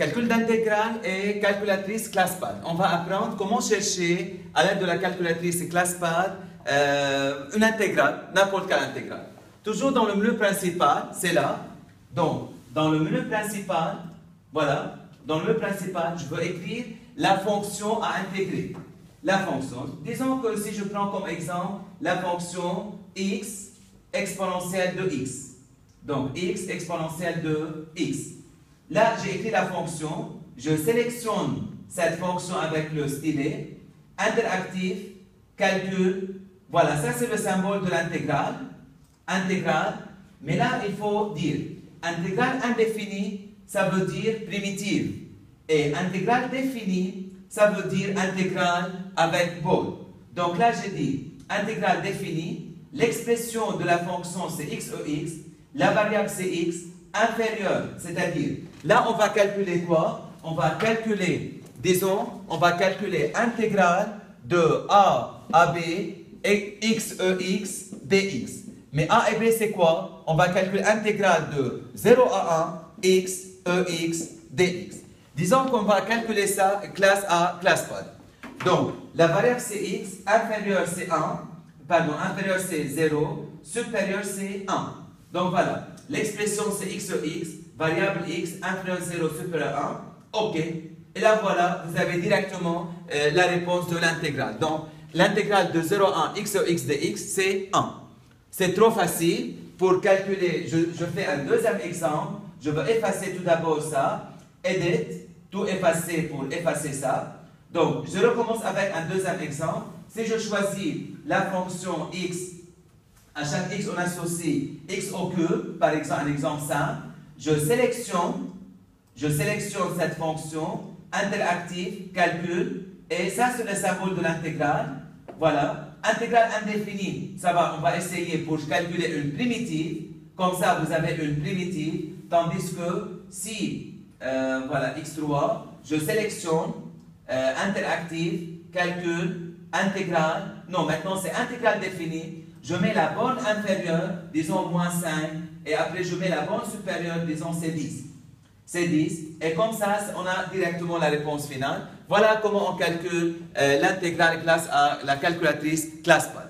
calcul d'intégrale et calculatrice ClassPad. On va apprendre comment chercher à l'aide de la calculatrice ClassPad une intégrale, n'importe quelle intégrale. Toujours dans le menu principal, c'est là. Donc, dans le menu principal, voilà, dans le menu principal, je veux écrire la fonction à intégrer. La fonction, disons que si je prends comme exemple la fonction x exponentielle de x. Donc, x exponentielle de x. Là, j'ai écrit la fonction, je sélectionne cette fonction avec le stylet, interactif, calcul, voilà, ça c'est le symbole de l'intégrale, intégrale, mais là il faut dire, intégrale indéfinie, ça veut dire primitive, et intégrale définie, ça veut dire intégrale avec bold. Donc là j'ai dit, intégrale définie, l'expression de la fonction c'est x e x, la variable c'est x, inférieure, c'est-à-dire, là on va calculer quoi? On va calculer, disons, on va calculer intégrale de a à b et x e x dx. Mais a et b c'est quoi? On va calculer intégrale de 0 à 1 x e x dx. Disons qu'on va calculer ça classe A, classe Pod. Donc, la variable c'est x, inférieure c'est 1, pardon, inférieure c'est 0, supérieure c'est 1. Donc voilà, l'expression c'est x e x, variable x, inférieure 0, supérieure 1, ok. Et là voilà, vous avez directement la réponse de l'intégrale. Donc, l'intégrale de 0 à 1 x e x dx, c'est 1. C'est trop facile. Pour calculer, je fais un deuxième exemple. Je veux effacer tout d'abord ça. Edit, tout effacer pour effacer ça. Donc, je recommence avec un deuxième exemple. Si je choisis la fonction x, à chaque x on associe x au cube, par exemple, un exemple simple, je sélectionne cette fonction, interactive, calcul, et ça c'est le symbole de l'intégrale. Voilà. Intégrale indéfinie, ça va, on va essayer pour calculer une primitive. Comme ça, vous avez une primitive. Tandis que si, voilà, x3, je sélectionne interactive, calcul, intégrale. Non, maintenant c'est intégrale définie. Je mets la borne inférieure, disons moins 5. Et après, je mets la borne supérieure, disons c'est 10. C'est 10. Et comme ça, on a directement la réponse finale. Voilà comment on calcule l'intégrale classe A, la calculatrice ClassPad.